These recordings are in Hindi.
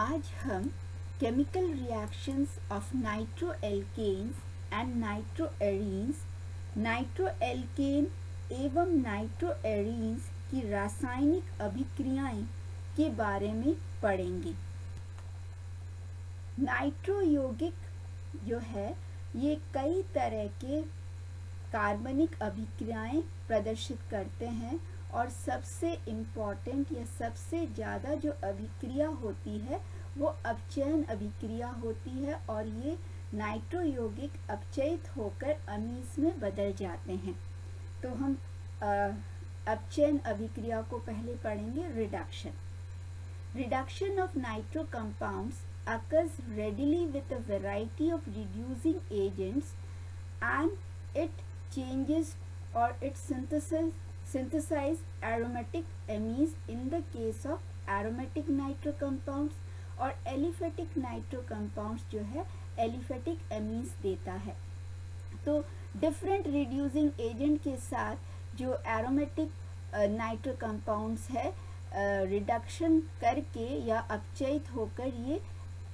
आज हम केमिकल रिएक्शंस ऑफ नाइट्रोएल्केन्स एंड नाइट्रोएरीन्स, नाइट्रोएल्केन एवं नाइट्रोएरीन्स की रासायनिक अभिक्रियाएं के बारे में पढ़ेंगे। नाइट्रो यौगिक जो है ये कई तरह के कार्बनिक अभिक्रियाएं प्रदर्शित करते हैं और सबसे इम्पॉर्टेंट या सबसे ज़्यादा जो अभिक्रिया होती है वो अपचयन अभिक्रिया होती है और ये नाइट्रो यौगिक अपचयित होकर अमीन्स में बदल जाते हैं। तो हम अपचयन अभिक्रिया को पहले पढ़ेंगे। Reduction of nitro compounds occurs readily with a variety of reducing agents and it changes or it synthesize aromatic amines in the case of aromatic nitro compounds और एलिफेटिक नाइट्रो कंपाउंड्स जो है एलिफेटिक एमीन्स देता है। तो डिफरेंट रिड्यूसिंग एजेंट के साथ जो एरोमेटिक नाइट्रो कंपाउंड्स है रिडक्शन करके या अपचयित होकर ये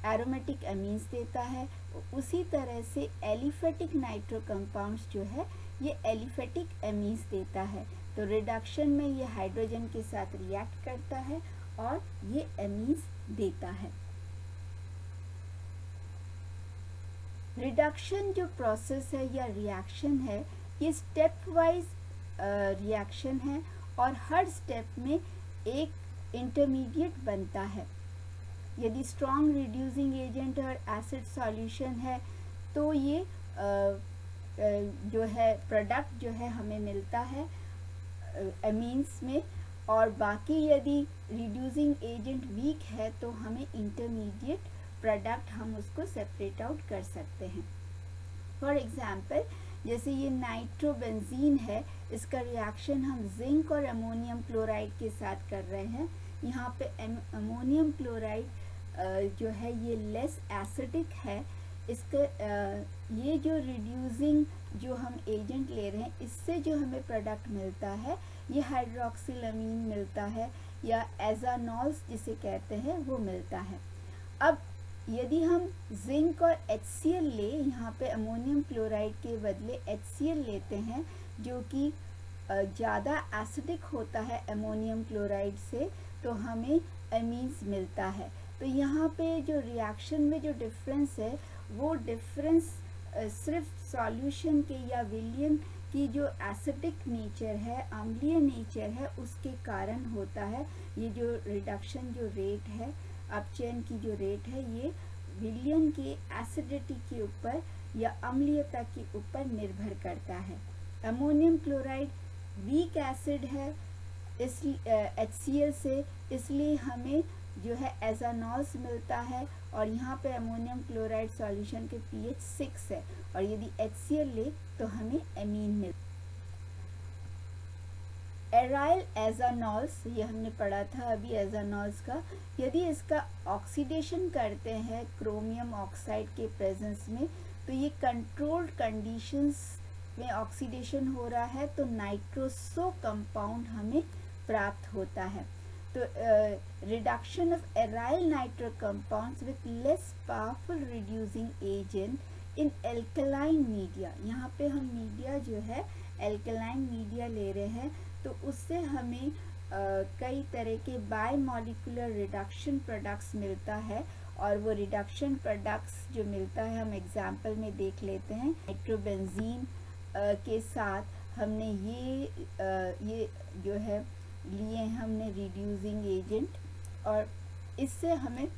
एरोमेटिक एमीन्स देता है। उसी तरह से एलिफेटिक नाइट्रो कंपाउंड्स जो है ये एलिफेटिक एमीन्स देता है। तो रिडक्शन में ये हाइड्रोजन के साथ रिएक्ट करता है और ये एमीन्स देता है। रिडक्शन जो प्रोसेस है या रिएक्शन है ये स्टेप वाइज रिएक्शन है और हर स्टेप में एक इंटरमीडिएट बनता है। यदि स्ट्रॉन्ग रिड्यूसिंग एजेंट और एसिड सॉल्यूशन है तो ये जो है प्रोडक्ट जो है हमें मिलता है एमीन्स में, और बाकी यदि रिड्यूसिंग एजेंट वीक है तो हमें इंटरमीडिएट प्रोडक्ट हम उसको सेपरेट आउट कर सकते हैं। फॉर एग्जांपल जैसे ये नाइट्रोबेंजीन है, इसका रिएक्शन हम जिंक और अमोनियम क्लोराइड के साथ कर रहे हैं। यहाँ पे अमोनियम क्लोराइड जो है ये लेस एसिडिक है। इसका ये जो रिड्यूसिंग जो हम एजेंट ले रहे हैं इससे जो हमें प्रोडक्ट मिलता है ये हाइड्रोक्सिलामीन मिलता है या एजानॉल्स जिसे कहते हैं वो मिलता है। अब यदि हम जिंक और HCl ले, यहाँ पे अमोनियम क्लोराइड के बदले HCl लेते हैं जो कि ज़्यादा एसिडिक होता है अमोनियम क्लोराइड से, तो हमें एमीन्स मिलता है। तो यहाँ पे जो रिएक्शन में जो डिफरेंस है वो डिफरेंस सिर्फ सॉल्यूशन के या विलयन की जो एसिडिक नेचर है, अम्लीय नेचर है, उसके कारण होता है। ये जो रिडक्शन जो रेट है, अपचयन की जो रेट है, ये विलयन की एसिडिटी के ऊपर या अम्लीयता के ऊपर निर्भर करता है। अमोनियम क्लोराइड वीक एसिड है इस HCl से, इसलिए हमें जो है एजानॉल्स मिलता है और यहाँ पे अमोनियम क्लोराइड सॉल्यूशन के pH 6 है और यदि HCl ले तो हमें एमीन मिलता है। एराइल एजानॉल्स, ये हमने पढ़ा था अभी एजानॉल्स का, यदि इसका ऑक्सीडेशन करते हैं क्रोमियम ऑक्साइड के प्रेजेंस में तो ये कंट्रोल्ड कंडीशंस में ऑक्सीडेशन हो रहा है तो नाइट्रोसो कंपाउंड हमें प्राप्त होता है। तो reduction of aryl nitro compounds with less powerful reducing agent in alkaline media, यहाँ पे हम मीडिया जो है एल्कलाइन मीडिया ले रहे हैं तो उससे हमें कई तरह के बायोमॉलिक्यूलर रिडक्शन प्रोडक्ट्स मिलता है और वो रिडक्शन प्रोडक्ट्स जो मिलता है हम एग्जाम्पल में देख लेते हैं। नाइट्रोबेंजीन के साथ हमने ये जो है लिए हमने रिड्यूसिंग एजेंट और इससे हमें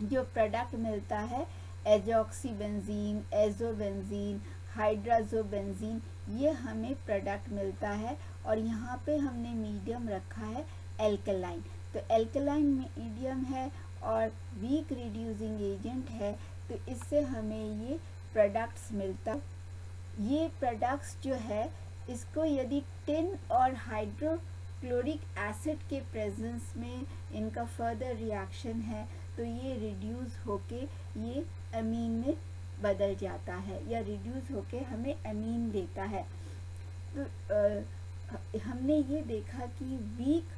जो प्रोडक्ट मिलता है एजॉक्सीबेंजीन, एजोबेंजीन, हाइड्राजोबेंजीन, ये हमें प्रोडक्ट मिलता है और यहाँ पे हमने मीडियम रखा है एल्कलाइन। तो एल्कलाइन मीडियम है और वीक रिड्यूसिंग एजेंट है तो इससे हमें ये प्रोडक्ट्स मिलता। ये प्रोडक्ट्स जो है इसको यदि टिन और हाइड्रोक्लोरिक एसिड के प्रेजेंस में इनका फर्दर रिएक्शन है तो ये रिड्यूस होके ये अमीन में बदल जाता है या रिड्यूस होके हमें अमीन देता है। तो हमने ये देखा कि वीक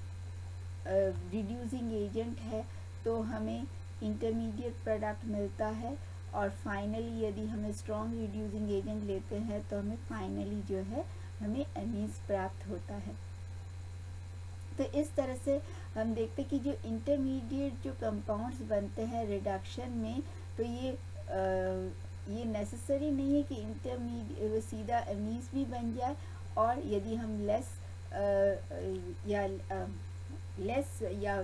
रिड्यूसिंग एजेंट है तो हमें इंटरमीडिएट प्रोडक्ट मिलता है, और फाइनली यदि हमें स्ट्रॉन्ग रिड्यूसिंग एजेंट लेते हैं तो हमें फाइनली जो है हमें एमीन्स प्राप्त होता है। तो इस तरह से हम देखते हैं कि जो इंटरमीडिएट जो कंपाउंड्स बनते हैं रिडक्शन में, तो ये नेसेसरी नहीं है कि इंटरमीडिएट सीधा एमीन्स भी बन जाए, और यदि हम लेस या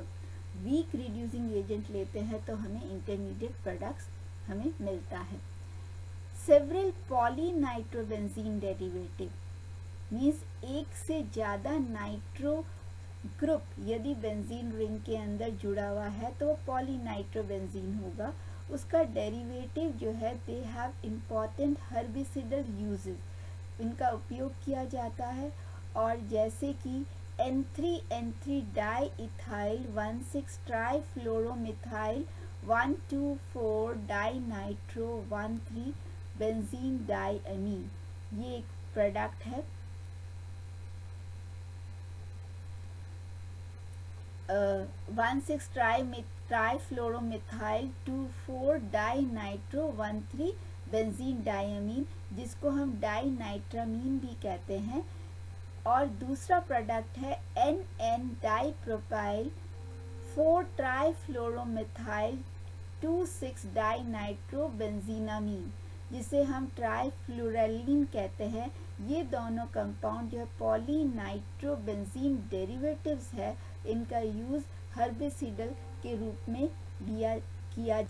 वीक रिड्यूसिंग एजेंट लेते हैं तो हमें इंटरमीडिएट प्रोडक्ट्स हमें मिलता है। सेवरल पॉलीनाइट्रोबेंजीन डेरिवेटिव मीन्स एक से ज़्यादा नाइट्रो ग्रुप यदि बेंजीन रिंग के अंदर जुड़ा हुआ है तो वो पॉलीनाइट्रोबेंजीन होगा। उसका डेरिवेटिव जो है they have important herbicidal uses, इनका उपयोग किया जाता है। और जैसे कि N3 di ethyl 1,6 trifluoromethyl 1,2,4 di nitro 1,3 benzene di amine, ये एक प्रोडक्ट है। 1,6 trifluoromethyl 2,4 di nitro 1,3 benzene diamine, जिसको हम डाई नाइट्रामीन भी कहते हैं। और दूसरा प्रोडक्ट है NN डाईप्रोपाइल 4 ट्राईफ्लोरोमिथाइल 2,6 डाई नाइट्रो बेंजीनामीन, जिसे हम ट्राईफ्लोरेलिन कहते हैं। ये दोनों कंपाउंड जो है पॉलीनाइट्रोबेंजीन डेरिवेटिव्स है, इनका यूज हर्बिसिडल के रूप में किया।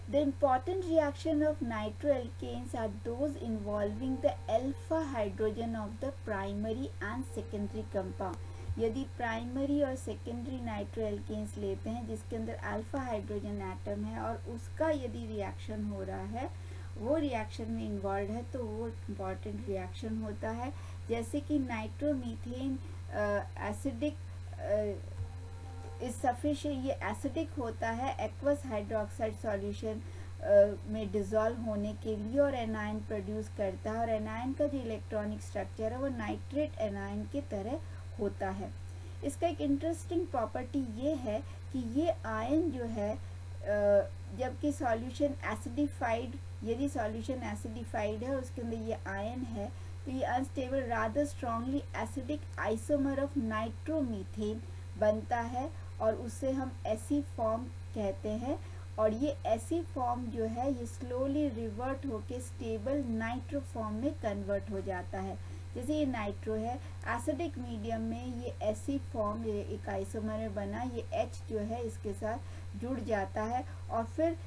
The important reaction of nitroalkanes are those involving the alpha hydrogen of the primary and secondary compound। यदि प्राइमरी और सेकेंडरी नाइट्रोएल्केन्स लेते हैं जिसके अंदर अल्फा हाइड्रोजन एटम है और उसका यदि रिएक्शन हो रहा है, वो रिएक्शन में इन्वॉल्व है, तो वो इम्पॉर्टेंट रिएक्शन होता है। जैसे कि नाइट्रोमीथेन एसिडिक इस सफिशिएंट, ये एसिडिक होता है एक्वस हाइड्रोक्साइड सॉल्यूशन में डिज़ोल्व होने के लिए और एनायन प्रोड्यूस करता है, और एनायन का जो इलेक्ट्रॉनिक स्ट्रक्चर है वो नाइट्रेट एनायन की तरह होता है। इसका एक इंटरेस्टिंग प्रॉपर्टी ये है कि ये आयन जो है जबकि सॉल्यूशन एसिडिफाइड, यदि सॉल्यूशन एसिडिफाइड है उसके अंदर ये आयन है, तो ये unstable rather strongly acidic isomer of nitromethane बनता है और उसे हम एसी फॉर्म कहते हैं। और ये एसी फॉर्म जो है ये स्लोली रिवर्ट होके स्टेबल नाइट्रो फॉर्म में कन्वर्ट हो जाता है। जैसे ये नाइट्रो है, एसिडिक मीडियम में ये एसी फॉर्म, ये एक आइसोमर में बना, ये H जो है इसके साथ जुड़ जाता है और फिर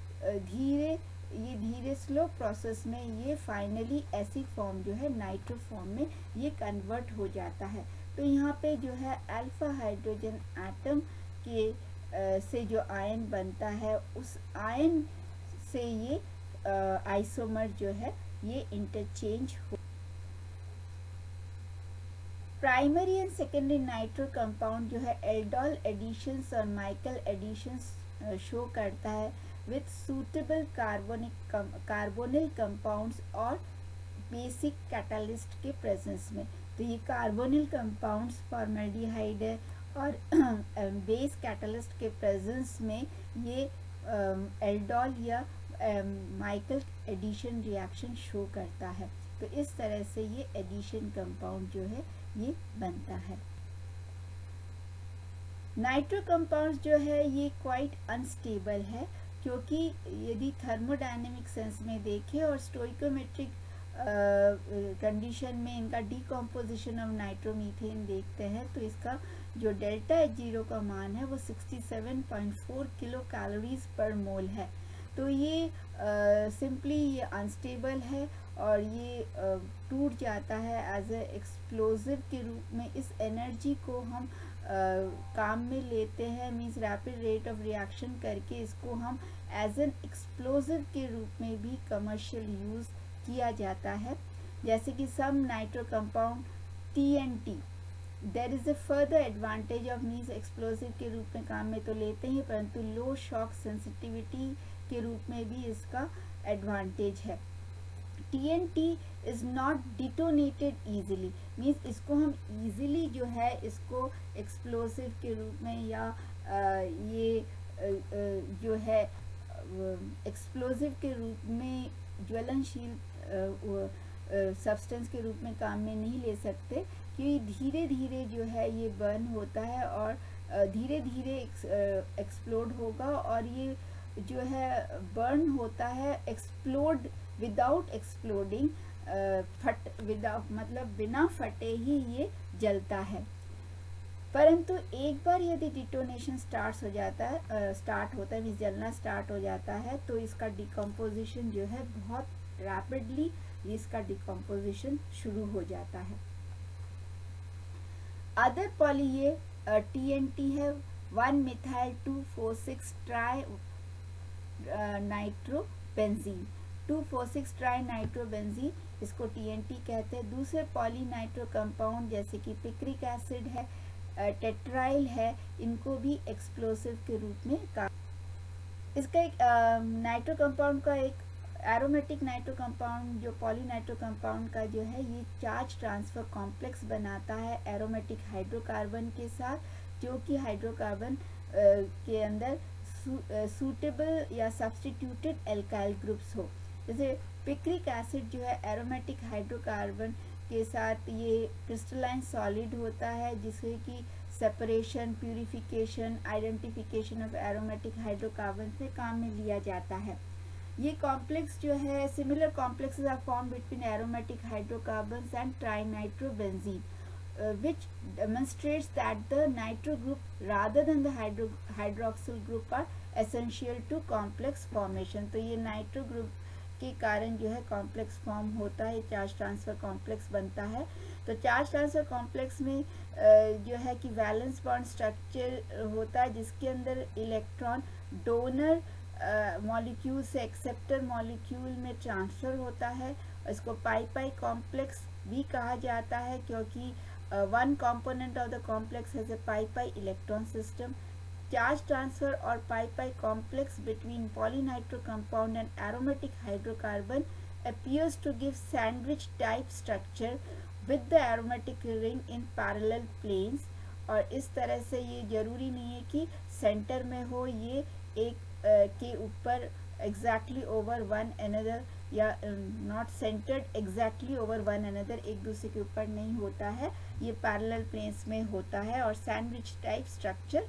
धीरे स्लो प्रोसेस में ये फाइनली एसी फॉर्म जो है नाइट्रो फॉर्म में ये कन्वर्ट हो जाता है। तो यहाँ पे जो है अल्फा हाइड्रोजन एटम के से जो आयन बनता है उस आयन से ये आइसोमर जो है ये इंटरचेंज हो। Primary and secondary nitro compound जो है एल्डोल एडिशंस और माइकल एडिशंस शो करता है विथ सूटेबल कार्बोनिल कंपाउंड्स और बेसिक कैटालिस्ट के प्रेजेंस में। तो ये कार्बोनिल कंपाउंड्स फॉर्मल्डिहाइड है और बेस कैटालिस्ट के प्रेजेंस में ये एल्डोल या माइकल एडिशन रिएक्शन शो करता है। तो इस तरह से ये एडिशन कंपाउंड जो है ये बनता है। नाइट्रो कंपाउंड्स जो है ये क्वाइट अनस्टेबल है, क्योंकि यदि थर्मोडायनेमिक सेंस में देखें और स्टोइकोमेट्रिक कंडीशन में इनका डिकम्पोजिशन ऑफ नाइट्रोमीथेन देखते हैं तो इसका जो डेल्टा H0 का मान है वो 67.4 किलो कैलोरीज पर मोल है। तो ये सिंपली ये अनस्टेबल है और ये टूट जाता है एज ए एक्सप्लोजिव के रूप में। इस एनर्जी को हम काम में लेते हैं, means rapid rate of reaction करके इसको हम एज एन एक्सप्लोजिव के रूप में भी कमर्शियल यूज़ किया जाता है। जैसे कि some nitro compound TNT, there is a further advantage of means explosive के रूप में काम में तो लेते हैं, परंतु लो शॉक सेंसिटिविटी के रूप में भी इसका एडवांटेज है। TNT is not detonated easily, means इसको हम ईजिली जो है इसको एक्सप्लोसिव के रूप में या ये जो है एक्सप्लोजिव के रूप में, ज्वलनशील सब्सटेंस के रूप में काम में नहीं ले सकते, कि धीरे धीरे जो है ये बर्न होता है और धीरे धीरे एक्सप्लोड होगा, और ये जो है बर्न होता है एक्सप्लोड विदाउट एक्सप्लोडिंग, विदाउट मतलब बिना फटे ही ये जलता है। परंतु एक बार यदि डिटोनेशन स्टार्ट होता है, जलना स्टार्ट हो जाता है, तो इसका डिकम्पोजिशन जो है बहुत रैपिडली इसका डिकम्पोजिशन शुरू हो जाता है। अदर पॉली ये TNT है, 1-methyl-2,4,6 try nitrobenzene, 2,4,6 try nitrobenzene, इसको TNT कहते हैं। दूसरे पॉली नाइट्रो कंपाउंड जैसे कि पिक्रिक एसिड है, टेट्राइल है, इनको भी एक्सप्लोसिव के रूप में इसका एक नाइट्रो कंपाउंड का एक एरोमेटिक नाइट्रो कंपाउंड, जो पॉली नाइट्रो कंपाउंड का जो है ये चार्ज ट्रांसफर कॉम्प्लेक्स बनाता है एरोमेटिक हाइड्रोकार्बन के साथ, जो कि हाइड्रोकार्बन के अंदर सूटेबल या सब्स्टिट्यूटेड एल्काइल ग्रुप्स हो। जैसे पिक्रिक एसिड जो है एरोमेटिक हाइड्रोकार्बन के साथ ये क्रिस्टलाइन सॉलिड होता है, जिससे कि separation, purification, identification of aromatic hydrocarbon में काम में लिया जाता है। ये कॉम्प्लेक्स जो है similar complexes are form between aromatic hydrocarbons and trinitrobenzene, which demonstrates that the nitro group rather than the hydroxyl group are essential to complex formation। तो ये नाइट्रो ग्रुप के कारण जो है कॉम्प्लेक्स फॉर्म होता है, चार्ज ट्रांसफर कॉम्प्लेक्स बनता है। तो चार्ज ट्रांसफर कॉम्प्लेक्स में जो है कि वैलेंस बॉन्ड स्ट्रक्चर होता है, जिसके अंदर इलेक्ट्रॉन डोनर मॉलिक्यूल से एक्सेप्टर मॉलिक्यूल में ट्रांसफर होता है। इसको पाई कॉम्प्लेक्स भी कहा जाता है, क्योंकि one component of the complex has a pi electron system। Charge transfer or pi complex between polynitro compound and aromatic hydrocarbon appears to give sandwich type structure with the aromatic ring in parallel planes। और इस तरह से ये जरूरी नहीं है कि सेंटर में हो, ये एक के ऊपर exactly over one another या not centred exactly over one another, एक दूसरे के ऊपर नहीं होता है, ये पैरेलल प्लेन्स में होता है। और सैंडविच टाइप स्ट्रक्चर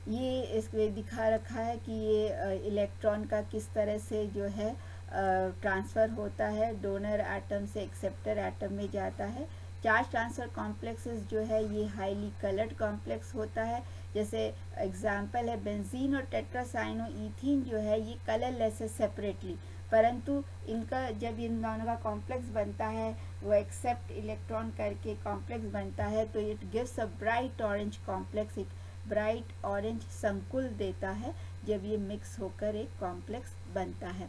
ये इसमें दिखा रखा है कि ये इलेक्ट्रॉन का किस तरह से जो है ट्रांसफ़र होता है, डोनर एटम से एक्सेप्टर एटम में जाता है। चार्ज ट्रांसफ़र कॉम्प्लेक्सेस जो है ये हाईली कलर्ड कॉम्प्लेक्स होता है, जैसे एग्जाम्पल है बेंजीन और टेट्रासाइनो ईथीन जो है ये कलरलेस है सेपरेटली, परंतु इनका जब इन दोनों का कॉम्प्लेक्स बनता है वो एक्सेप्ट इलेक्ट्रॉन करके कॉम्प्लेक्स बनता है, तो it gives a bright orange complex, एक ब्राइट ऑरेंज संकुल देता है जब ये मिक्स होकर एक कॉम्प्लेक्स बनता है।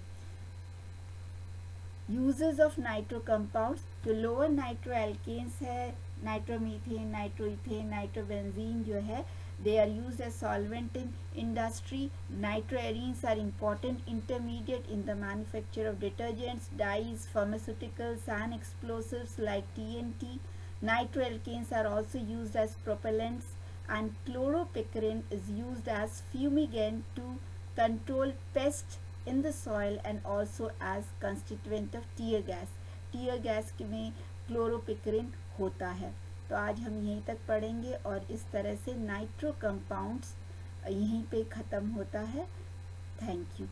यूजेस ऑफ नाइट्रो कंपाउंड्स, जो लोअर नाइट्रो एल्केन्स है, नाइट्रोमीथेन, नाइट्रोइथेन, नाइट्रोबेंजीन जो है, they are used as solvent in industry। Nitroarenes are important intermediate in the manufacture of detergents, dyes, pharmaceuticals and explosives like TNT। Nitroalkanes are also used as propellants, and chloropicrin is used as fumigant to control pests in the soil and also as constituent of tear gas। tear gas में क्लोरोपिक्रिन होता है। तो आज हम यहीं तक पढ़ेंगे और इस तरह से नाइट्रो कंपाउंड्स यहीं पे ख़त्म होता है। Thank you.